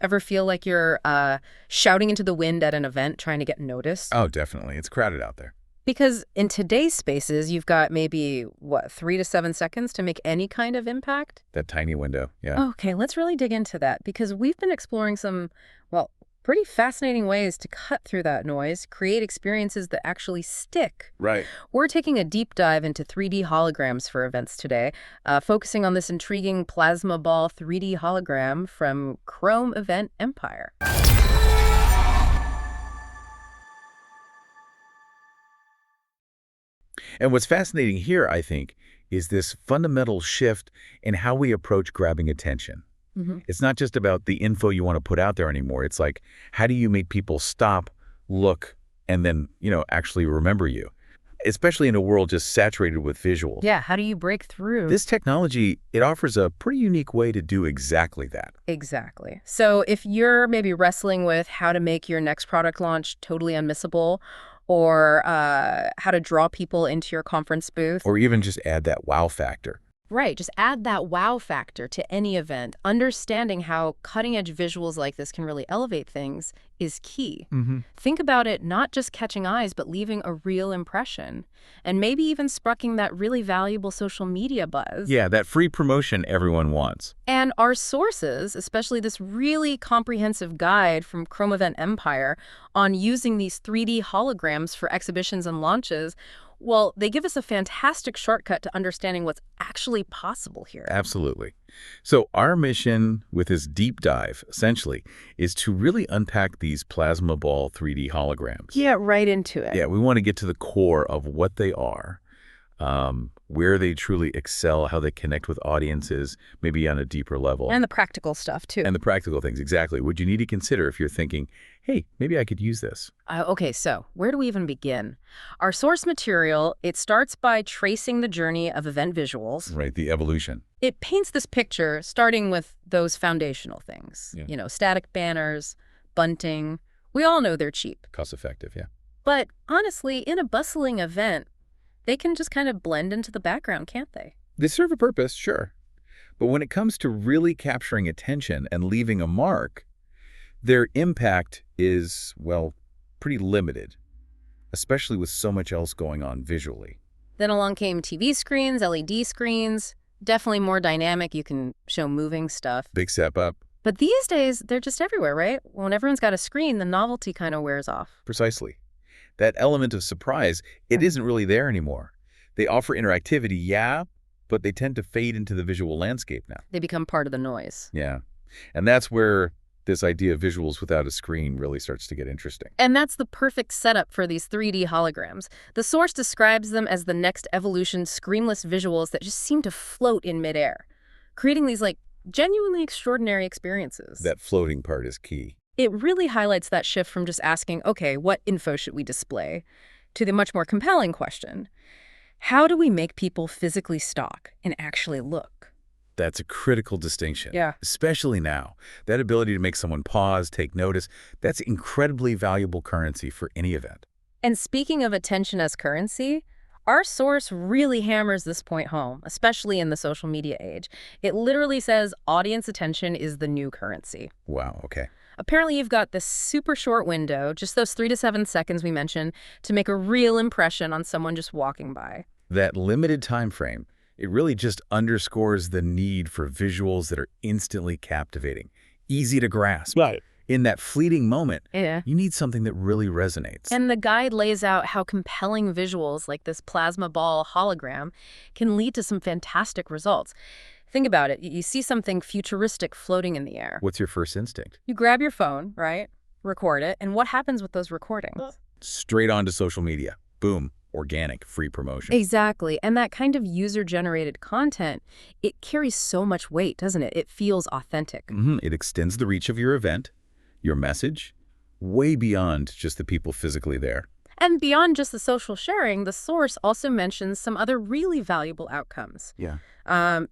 Ever feel like you're shouting into the wind at an event trying to get noticed? Oh, definitely. It's crowded out there. Because in today's spaces, you've got maybe, 3 to 7 seconds to make any kind of impact? That tiny window, yeah. Okay, let's really dig into that because we've been exploring some, pretty fascinating ways to cut through that noise, create experiences that actually stick. Right. We're taking a deep dive into 3D holograms for events today, focusing on this intriguing plasma ball 3D hologram from Chrome Event Empire. And what's fascinating here, I think, is this fundamental shift in how we approach grabbing attention. It's not just about the info you want to put out there anymore. It's like, how do you make people stop, look, and then, actually remember you? Especially in a world just saturated with visuals. Yeah, how do you break through? This technology, it offers a pretty unique way to do exactly that. Exactly. So if you're maybe wrestling with how to make your next product launch totally unmissable, or how to draw people into your conference booth. Or even just add that wow factor. Right, just add that wow factor to any event. Understanding how cutting-edge visuals like this can really elevate things is key. Think about it not just catching eyes, but leaving a real impression. And maybe even sparking that really valuable social media buzz. Yeah, that free promotion everyone wants. And our sources, especially this really comprehensive guide from Chrome Event Empire on using these 3D holograms for exhibitions and launches, well, they give us a fantastic shortcut to understanding what's actually possible here. Absolutely. So our mission with this deep dive, essentially, is to really unpack these plasma ball 3D holograms. Yeah, right into it. Yeah, we want to get to the core of what they are, where they truly excel, how they connect with audiences, maybe on a deeper level. And the practical stuff, too. And the practical things, exactly. What you need to consider if you're thinking, hey, maybe I could use this. Okay, so where do we even begin? Our source material, it starts by tracing the journey of event visuals. Right, the evolution. It paints this picture starting with those foundational things. Yeah. Static banners, bunting. We all know they're cheap. Cost effective, yeah. But honestly, in a bustling event, they can just kind of blend into the background, can't they? They serve a purpose, sure. But when it comes to really capturing attention and leaving a mark, their impact is, pretty limited, especially with so much else going on visually. Then along came TV screens, LED screens, definitely more dynamic. You can show moving stuff. Big step up. But these days, they're just everywhere, right? When everyone's got a screen, the novelty kind of wears off. Precisely. That element of surprise, it isn't really there anymore. They offer interactivity, yeah, but they tend to fade into the visual landscape now. They become part of the noise. Yeah. And that's where this idea of visuals without a screen really starts to get interesting. And that's the perfect setup for these 3D holograms. The source describes them as the next evolution screenless visuals that just seem to float in midair, creating these, genuinely extraordinary experiences. That floating part is key. It really highlights that shift from just asking, okay, what info should we display, to the much more compelling question, how do we make people physically stop and actually look? That's a critical distinction. Yeah. Especially now. That ability to make someone pause, take notice, that's incredibly valuable currency for any event. And speaking of attention as currency, our source really hammers this point home, especially in the social media age. It literally says audience attention is the new currency. Wow, okay. Apparently, you've got this super short window, just those 3 to 7 seconds we mentioned, to make a real impression on someone just walking by. That limited time frame, it really just underscores the need for visuals that are instantly captivating, easy to grasp. Right. In that fleeting moment, Yeah. you need something that really resonates. And the guide lays out how compelling visuals like this plasma ball hologram can lead to some fantastic results. Think about it. You see something futuristic floating in the air. What's your first instinct? You grab your phone, right? Record it. And what happens with those recordings? Straight onto social media. Boom. Organic, free promotion. Exactly. And that kind of user-generated content, it carries so much weight, doesn't it? It feels authentic. It extends the reach of your event, your message, way beyond just the people physically there. And beyond just the social sharing, the source also mentions some other really valuable outcomes. Yeah.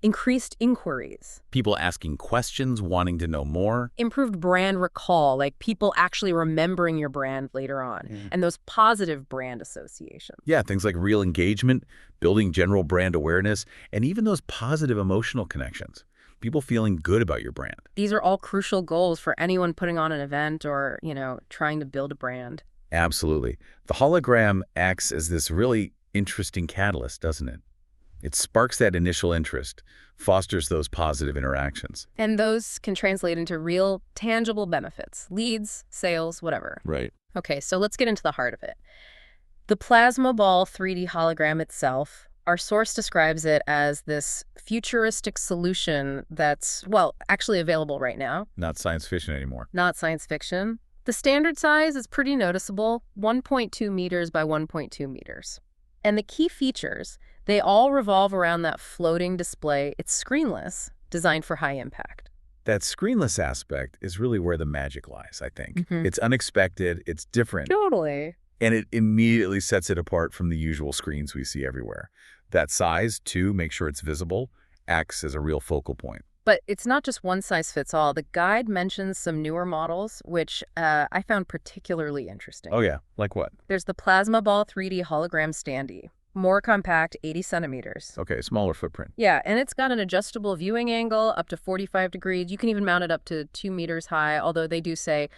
Increased inquiries. People asking questions, wanting to know more. Improved brand recall, like people actually remembering your brand later on. Yeah. And those positive brand associations. Yeah, things like real engagement, building general brand awareness, and even those positive emotional connections. people feeling good about your brand. These are all crucial goals for anyone putting on an event or, trying to build a brand. Absolutely. The hologram acts as this really interesting catalyst, doesn't it? It sparks that initial interest, fosters those positive interactions. And those can translate into real, tangible benefits. Leads, sales, whatever. Right. Okay, so let's get into the heart of it. The plasma ball 3D hologram itself, our source describes it as this futuristic solution that's, actually available right now. Not science fiction anymore. Not science fiction. The standard size is pretty noticeable, 1.2 meters by 1.2 meters. And the key features, they all revolve around that floating display. It's screenless, designed for high impact. That screenless aspect is really where the magic lies, I think. It's unexpected, it's different. Totally. And it immediately sets it apart from the usual screens we see everywhere. That size, too, make sure it's visible, acts as a real focal point. But it's not just one size fits all. The guide mentions some newer models, which I found particularly interesting. Oh, yeah. Like what? There's the Plasma Ball 3D Hologram Standee. More compact, 80 centimeters. Okay, smaller footprint. Yeah, and it's got an adjustable viewing angle up to 45 degrees. You can even mount it up to 2 meters high, although they do say,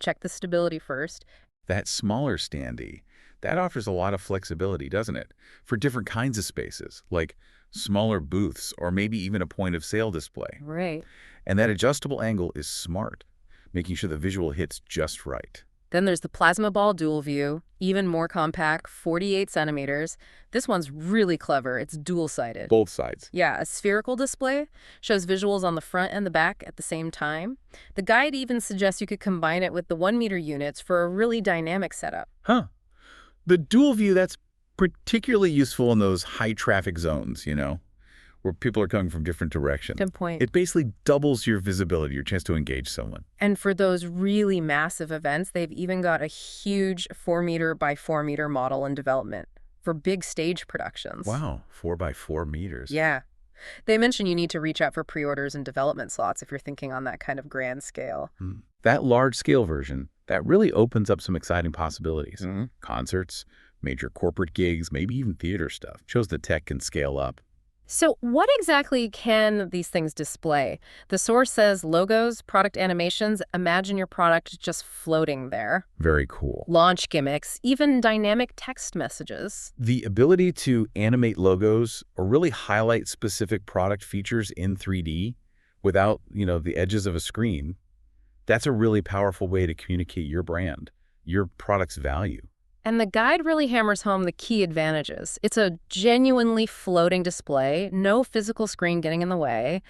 check the stability first. That smaller standee, that offers a lot of flexibility, doesn't it? For different kinds of spaces, like smaller booths or maybe even a point-of-sale display. Right. And that adjustable angle is smart, making sure the visual hits just right. Then there's the Plasma Ball Dual View, even more compact, 48 centimeters. This one's really clever. It's dual-sided. Both sides. Yeah, a spherical display shows visuals on the front and the back at the same time. The guide even suggests you could combine it with the 1-meter units for a really dynamic setup. Huh. The dual view, that's particularly useful in those high-traffic zones, where people are coming from different directions. Good point. It basically doubles your visibility, your chance to engage someone. And for those really massive events, they've even got a huge 4-meter by 4-meter model in development for big stage productions. Wow, 4 by 4 meters. Yeah. They mention you need to reach out for pre-orders and development slots if you're thinking on that kind of grand scale. That large-scale version, that really opens up some exciting possibilities. Concerts, major corporate gigs, maybe even theater stuff. Shows the tech can scale up. So what exactly can these things display? The source says logos, product animations, imagine your product just floating there. Very cool. Launch gimmicks, even dynamic text messages. The ability to animate logos or really highlight specific product features in 3D without, the edges of a screen, that's a really powerful way to communicate your brand, your product's value. And the guide really hammers home the key advantages. It's a genuinely floating display, no physical screen getting in the way.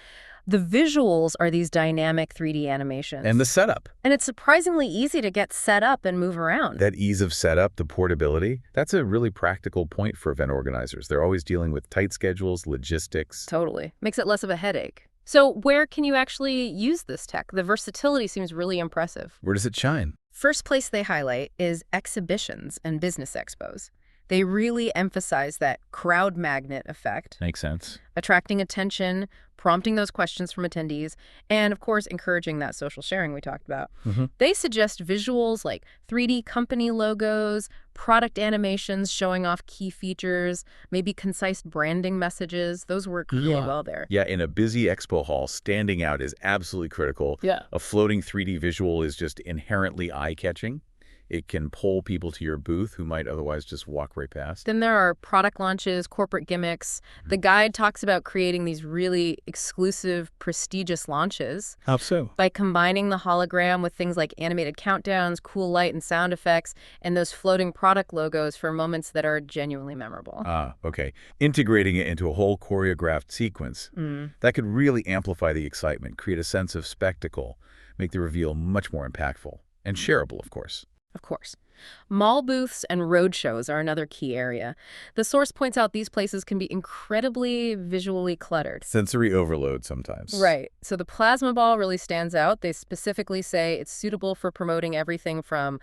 The visuals are these dynamic 3D animations. And the setup. And it's surprisingly easy to get set up and move around. That ease of setup, the portability, that's a really practical point for event organizers. They're always dealing with tight schedules, logistics. Totally. Makes it less of a headache. So where can you actually use this tech? The versatility seems really impressive. Where does it shine? First place they highlight is exhibitions and business expos. They really emphasize that crowd magnet effect. Makes sense. Attracting attention, prompting those questions from attendees, and of course, encouraging that social sharing we talked about. They suggest visuals like 3D company logos, product animations showing off key features, maybe concise branding messages. Those work really well there. Yeah, in a busy expo hall, standing out is absolutely critical. Yeah. A floating 3D visual is just inherently eye-catching. It can pull people to your booth who might otherwise just walk right past. Then there are product launches, corporate gimmicks. The guide talks about creating these really exclusive, prestigious launches. How so? By combining the hologram with things like animated countdowns, cool light and sound effects, and those floating product logos for moments that are genuinely memorable. Okay. Integrating it into a whole choreographed sequence. That could really amplify the excitement, create a sense of spectacle, make the reveal much more impactful. And shareable, of course. Of course. Mall booths and road shows are another key area. The source points out these places can be incredibly visually cluttered. Sensory overload sometimes. Right. So the plasma ball really stands out. They specifically say it's suitable for promoting everything from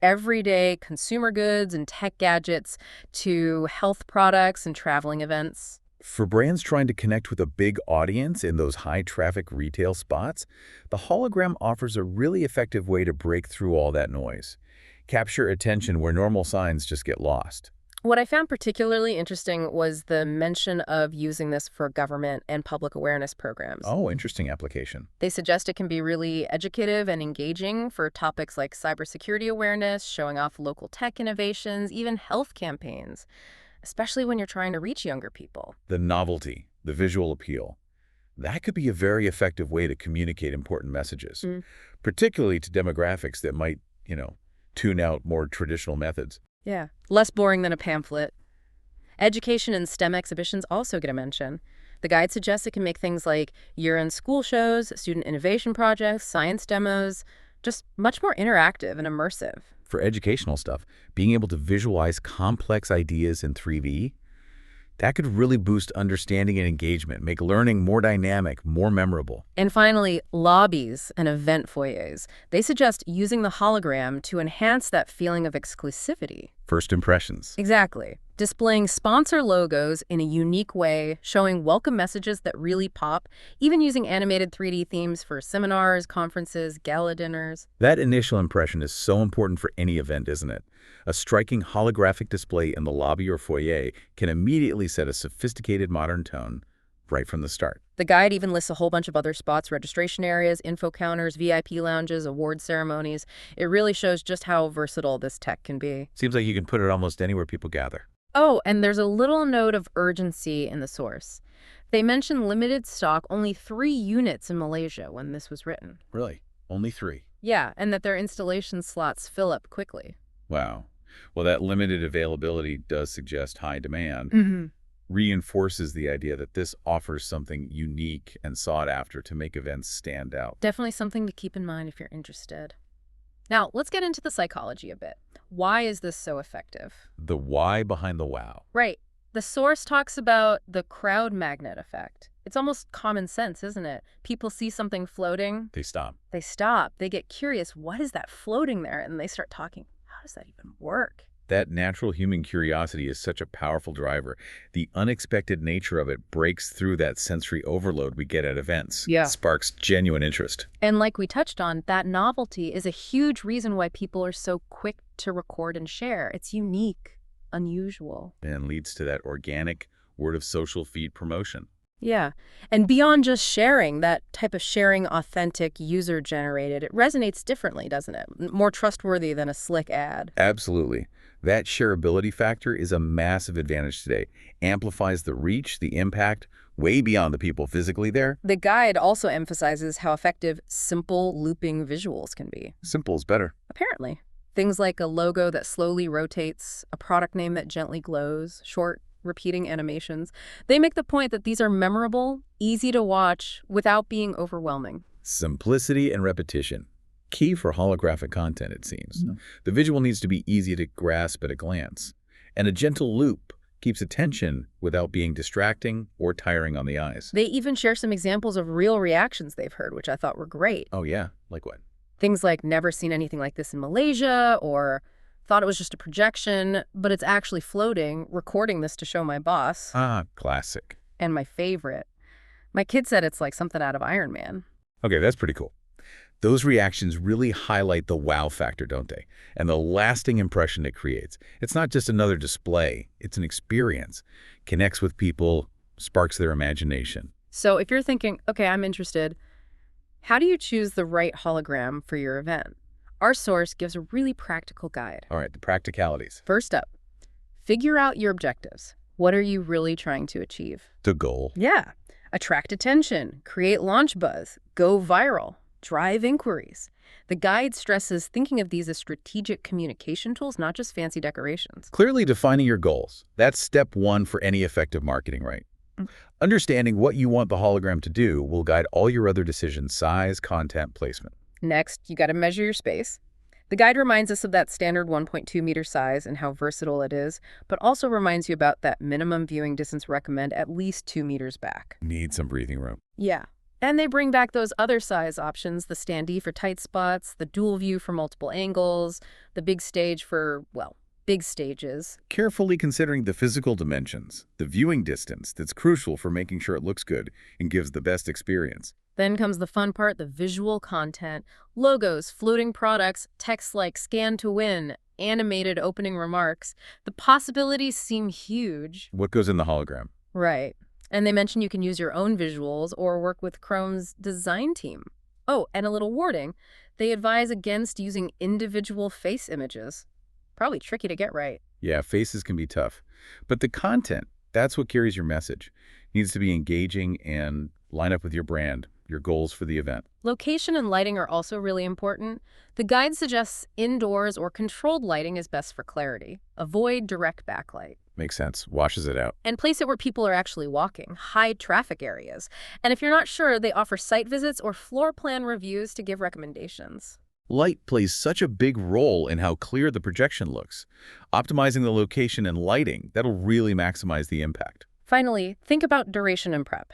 everyday consumer goods and tech gadgets to health products and traveling events. For brands trying to connect with a big audience in those high-traffic retail spots, the hologram offers a really effective way to break through all that noise. Capture attention where normal signs just get lost. What I found particularly interesting was the mention of using this for government and public awareness programs. Oh, interesting application. They suggest it can be really educative and engaging for topics like cybersecurity awareness, showing off local tech innovations, even health campaigns, especially when you're trying to reach younger people. The novelty, the visual appeal, that could be a very effective way to communicate important messages, particularly to demographics that might, tune out more traditional methods. Yeah, less boring than a pamphlet. Education and STEM exhibitions also get a mention. The guide suggests it can make things like year-end school shows, student innovation projects, science demos, just much more interactive and immersive. For educational stuff, being able to visualize complex ideas in 3D, that could really boost understanding and engagement, make learning more dynamic, more memorable. And finally, lobbies and event foyers. They suggest using the hologram to enhance that feeling of exclusivity. First impressions. Exactly. Displaying sponsor logos in a unique way, showing welcome messages that really pop, even using animated 3D themes for seminars, conferences, gala dinners. That initial impression is so important for any event, isn't it? A striking holographic display in the lobby or foyer can immediately set a sophisticated modern tone right from the start. The guide even lists a whole bunch of other spots: registration areas, info counters, VIP lounges, award ceremonies. It really shows just how versatile this tech can be. Seems like you can put it almost anywhere people gather. Oh, and there's a little note of urgency in the source. They mention limited stock, only 3 units in Malaysia when this was written. Really? Only 3? Yeah, and that their installation slots fill up quickly. Wow. Well, that limited availability does suggest high demand. Reinforces the idea that this offers something unique and sought after to make events stand out. Definitely something to keep in mind if you're interested. Now, let's get into the psychology a bit. Why is this so effective? The why behind the wow. Right. The source talks about the crowd magnet effect. It's almost common sense, isn't it? People see something floating. They stop. They stop. They get curious. What is that floating there? And they start talking. How does that even work? That natural human curiosity is such a powerful driver. The unexpected nature of it breaks through that sensory overload we get at events. Yeah. Sparks genuine interest. And like we touched on, that novelty is a huge reason why people are so quick to record and share. It's unique, unusual. And leads to that organic word of social feed promotion. Yeah. And beyond just sharing, that type of sharing authentic, user-generated, it resonates differently, doesn't it? More trustworthy than a slick ad. Absolutely. That shareability factor is a massive advantage today. Amplifies the reach, the impact, way beyond the people physically there. The guide also emphasizes how effective simple looping visuals can be. Simple is better. Apparently. Things like a logo that slowly rotates, a product name that gently glows, short, repeating animations. They make the point that these are memorable, easy to watch, without being overwhelming. Simplicity and repetition. Key for holographic content, it seems. The visual needs to be easy to grasp at a glance. And a gentle loop keeps attention without being distracting or tiring on the eyes. They even share some examples of real reactions they've heard, which I thought were great. Oh yeah? Like what? Things like never seen anything like this in Malaysia, or thought it was just a projection, but it's actually floating, recording this to show my boss. Ah, classic. And my favorite. My kid said it's like something out of Iron Man. Okay, that's pretty cool. Those reactions really highlight the wow factor, don't they? And the lasting impression it creates. It's not just another display. It's an experience. Connects with people, sparks their imagination. So if you're thinking, okay, I'm interested, how do you choose the right hologram for your event? Our source gives a really practical guide. All right, the practicalities. First up, figure out your objectives. What are you really trying to achieve? The goal. Yeah. Attract attention, create launch buzz, go viral, drive inquiries. The guide stresses thinking of these as strategic communication tools, not just fancy decorations. Clearly defining your goals. That's step 1 for any effective marketing, right? Understanding what you want the hologram to do will guide all your other decisions: size, content, placement. Next, you got to measure your space. The guide reminds us of that standard 1.2 meter size and how versatile it is, but also reminds you about that minimum viewing distance recommend at least 2 meters back. Need some breathing room. Yeah. And they bring back those other size options, the standee for tight spots, the dual view for multiple angles, the big stage for, well, big stages. Carefully considering the physical dimensions, the viewing distance that's crucial for making sure it looks good and gives the best experience. Then comes the fun part, the visual content, logos, floating products, text like scan to win, animated opening remarks. The possibilities seem huge. What goes in the hologram? Right. And they mention you can use your own visuals or work with Chrome's design team. Oh, and a little warning. They advise against using individual face images. Probably tricky to get right. Yeah, faces can be tough. But the content, that's what carries your message. It needs to be engaging and line up with your brand, your goals for the event. Location and lighting are also really important. The guide suggests indoors or controlled lighting is best for clarity. Avoid direct backlight. Makes sense. Washes it out. And place it where people are actually walking, high traffic areas. And if you're not sure, they offer site visits or floor plan reviews to give recommendations. Light plays such a big role in how clear the projection looks. Optimizing the location and lighting, that'll really maximize the impact. Finally, think about duration and prep.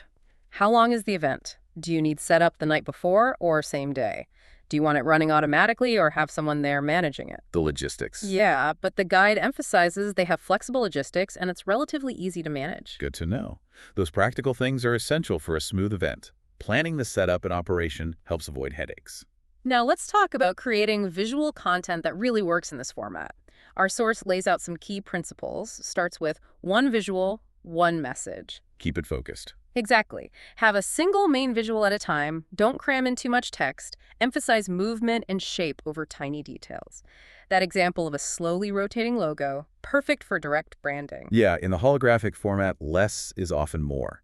How long is the event? Do you need setup the night before or same day? Do you want it running automatically or have someone there managing it? The logistics. Yeah, but the guide emphasizes they have flexible logistics and it's relatively easy to manage. Good to know. Those practical things are essential for a smooth event. Planning the setup and operation helps avoid headaches. Now let's talk about creating visual content that really works in this format. Our source lays out some key principles, starts with one visual, one message. Keep it focused. Exactly. Have a single main visual at a time, don't cram in too much text, emphasize movement and shape over tiny details. That example of a slowly rotating logo, perfect for direct branding. Yeah, in the holographic format, less is often more.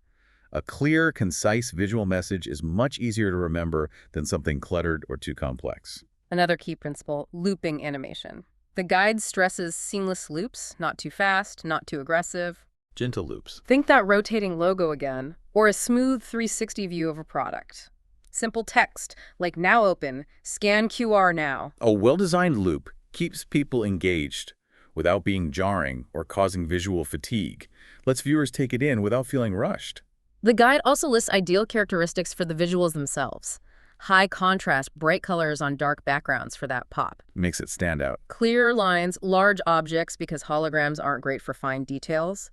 A clear, concise visual message is much easier to remember than something cluttered or too complex. Another key principle, looping animation. The guide stresses seamless loops, not too fast, not too aggressive. Gentle loops. Think that rotating logo again, or a smooth 360 view of a product. Simple text, like now open, scan QR now. A well-designed loop keeps people engaged without being jarring or causing visual fatigue. Lets viewers take it in without feeling rushed. The guide also lists ideal characteristics for the visuals themselves. High contrast, bright colors on dark backgrounds for that pop. Makes it stand out. Clear lines, large objects because holograms aren't great for fine details.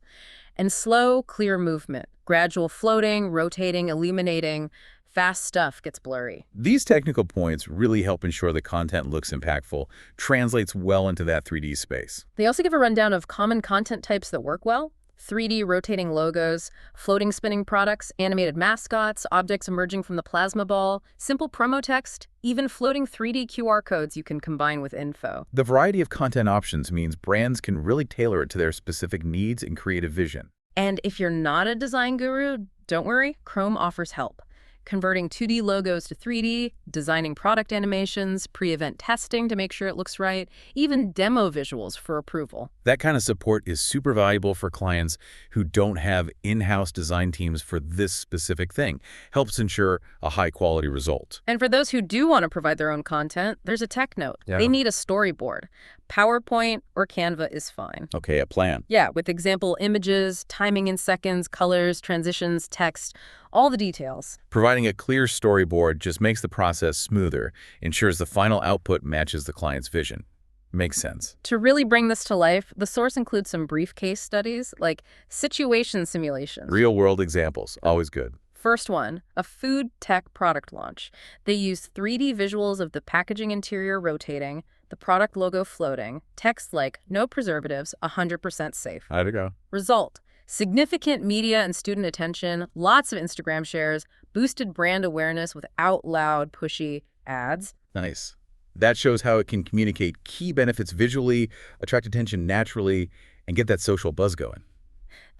And slow, clear movement. Gradual floating, rotating, illuminating. Fast stuff gets blurry. These technical points really help ensure the content looks impactful, translates well into that 3D space. They also give a rundown of common content types that work well. 3D rotating logos, floating spinning products, animated mascots, objects emerging from the plasma ball, simple promo text, even floating 3D QR codes you can combine with info. The variety of content options means brands can really tailor it to their specific needs and creative vision. And if you're not a design guru, don't worry, Chrome offers help. Converting 2D logos to 3D, designing product animations, pre-event testing to make sure it looks right, even demo visuals for approval. That kind of support is super valuable for clients who don't have in-house design teams for this specific thing. Helps ensure a high-quality result. And for those who do want to provide their own content, there's a tech note. Yeah. They need a storyboard. PowerPoint or Canva is fine. Okay, a plan. Yeah, with example images, timing in seconds, colors, transitions, text, all the details. Providing a clear storyboard just makes the process smoother, ensures the final output matches the client's vision. Makes sense. To really bring this to life, the source includes some brief case studies, like situation simulations. Real-world examples, always good. First one, a food tech product launch. They use 3D visuals of the packaging interior rotating, the product logo floating, text like, no preservatives, 100% safe. How'd it go? Result, significant media and student attention, lots of Instagram shares, boosted brand awareness without loud, pushy ads. Nice. That shows how it can communicate key benefits visually, attract attention naturally, and get that social buzz going.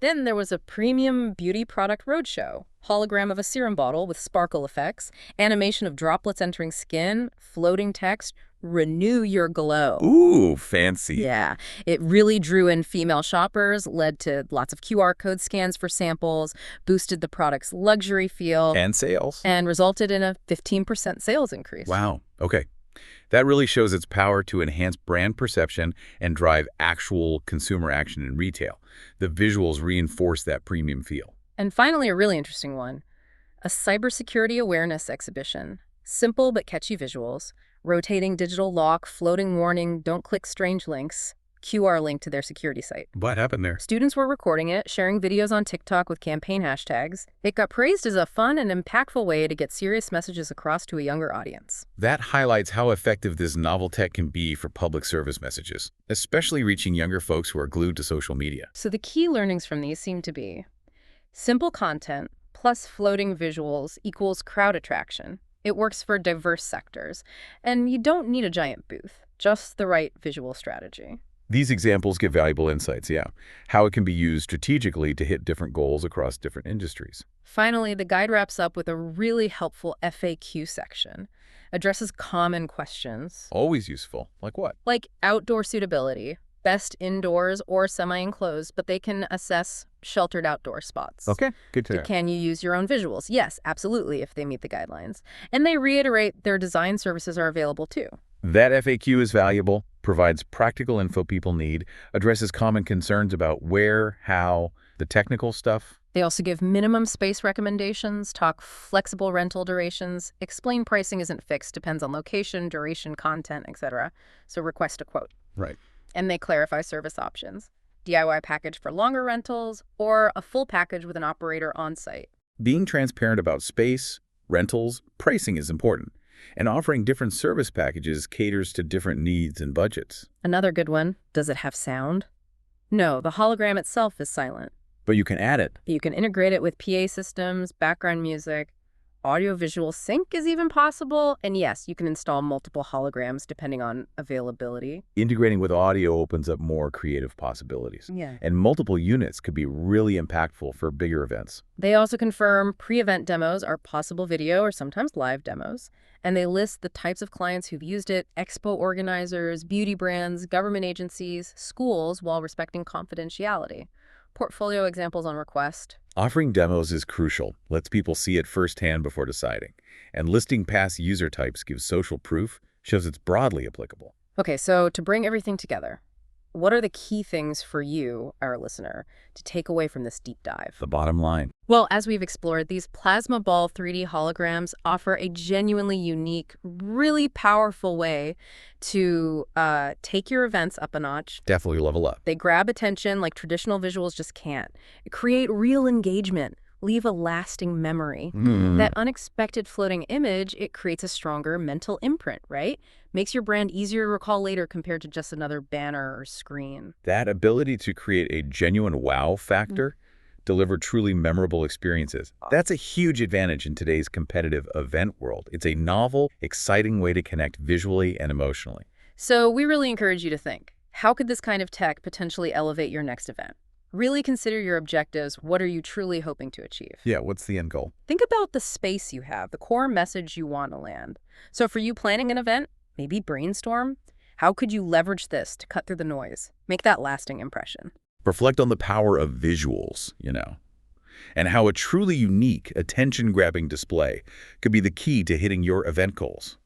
Then there was a premium beauty product roadshow. Hologram of a serum bottle with sparkle effects, animation of droplets entering skin, floating text, renew your glow. Ooh, fancy. Yeah, it really drew in female shoppers, led to lots of QR code scans for samples, boosted the product's luxury feel. And sales. And resulted in a 15% sales increase. Wow. Okay. That really shows its power to enhance brand perception and drive actual consumer action in retail. The visuals reinforce that premium feel. And finally, a really interesting one, a cybersecurity awareness exhibition. Simple but catchy visuals, rotating digital lock, floating warning, don't click strange links, QR link to their security site. What happened there? Students were recording it, sharing videos on TikTok with campaign hashtags. It got praised as a fun and impactful way to get serious messages across to a younger audience. That highlights how effective this novel tech can be for public service messages, especially reaching younger folks who are glued to social media. So the key learnings from these seem to be simple content plus floating visuals equals crowd attraction. It works for diverse sectors, and you don't need a giant booth, just the right visual strategy. These examples give valuable insights, how it can be used strategically to hit different goals across different industries. Finally, the guide wraps up with a really helpful FAQ section. Addresses common questions. Always useful. Like what? Like outdoor suitability, best indoors or semi-enclosed, but they can assess sheltered outdoor spots. Okay, good to hear. Can you use your own visuals? Yes, absolutely, if they meet the guidelines. And they reiterate their design services are available too. That FAQ is valuable, provides practical info people need, addresses common concerns about where, how, the technical stuff. They also give minimum space recommendations, talk flexible rental durations, explain pricing isn't fixed, depends on location, duration, content, etc. So request a quote. Right. And they clarify service options. DIY package for longer rentals or a full package with an operator on site. Being transparent about space, rentals, pricing is important. And offering different service packages caters to different needs and budgets. Another good one, does it have sound? No, the hologram itself is silent. But you can add it. You can integrate it with PA systems, background music, audio-visual sync is even possible. And yes, you can install multiple holograms depending on availability. Integrating with audio opens up more creative possibilities. Yeah. And multiple units could be really impactful for bigger events. They also confirm pre-event demos are possible video or sometimes live demos. And they list the types of clients who've used it, expo organizers, beauty brands, government agencies, schools, while respecting confidentiality. Portfolio examples on request. Offering demos is crucial, lets people see it firsthand before deciding. And listing past user types gives social proof, shows it's broadly applicable. Okay, so to bring everything together, what are the key things for you, our listener, to take away from this deep dive? The bottom line. Well, as we've explored, these plasma ball 3D holograms offer a genuinely unique, really powerful way to take your events up a notch. Definitely level up. They grab attention like traditional visuals just can't. Create real engagement. Leave a lasting memory. That unexpected floating image, it creates a stronger mental imprint, right? Makes your brand easier to recall later compared to just another banner or screen. That ability to create a genuine wow factor, deliver truly memorable experiences, that's a huge advantage in today's competitive event world. It's a novel, exciting way to connect visually and emotionally. So we really encourage you to think, how could this kind of tech potentially elevate your next event? Really consider your objectives. What are you truly hoping to achieve? Yeah, what's the end goal? Think about the space you have, the core message you want to land. So for you planning an event, maybe brainstorm, how could you leverage this to cut through the noise? Make that lasting impression. Reflect on the power of visuals, and how a truly unique, attention-grabbing display could be the key to hitting your event goals.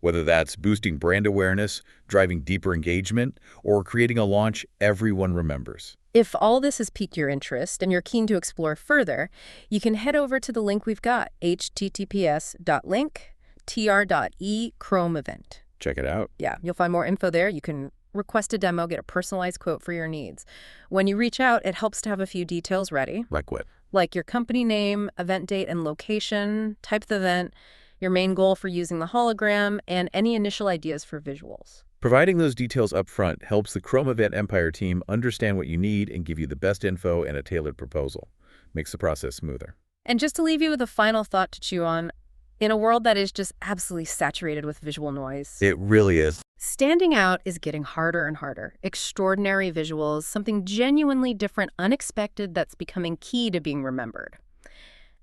Whether that's boosting brand awareness, driving deeper engagement, or creating a launch everyone remembers. If all this has piqued your interest and you're keen to explore further, you can head over to the link we've got, https://link.tr.e Chrome event. Check it out. Yeah, you'll find more info there. You can request a demo, get a personalized quote for your needs. When you reach out, it helps to have a few details ready. Like what? Like your company name, event date and location, type of the event, your main goal for using the hologram, and any initial ideas for visuals. Providing those details up front helps the Chrome Event Empire team understand what you need and give you the best info and a tailored proposal. Makes the process smoother. And just to leave you with a final thought to chew on, in a world that is just absolutely saturated with visual noise, It really is. standing out is getting harder and harder. Extraordinary visuals, something genuinely different, unexpected that's becoming key to being remembered.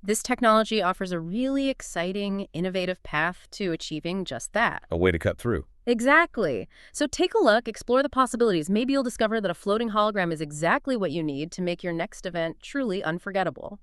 This technology offers a really exciting, innovative path to achieving just that. A way to cut through. Exactly. So take a look, explore the possibilities. Maybe you'll discover that a floating hologram is exactly what you need to make your next event truly unforgettable.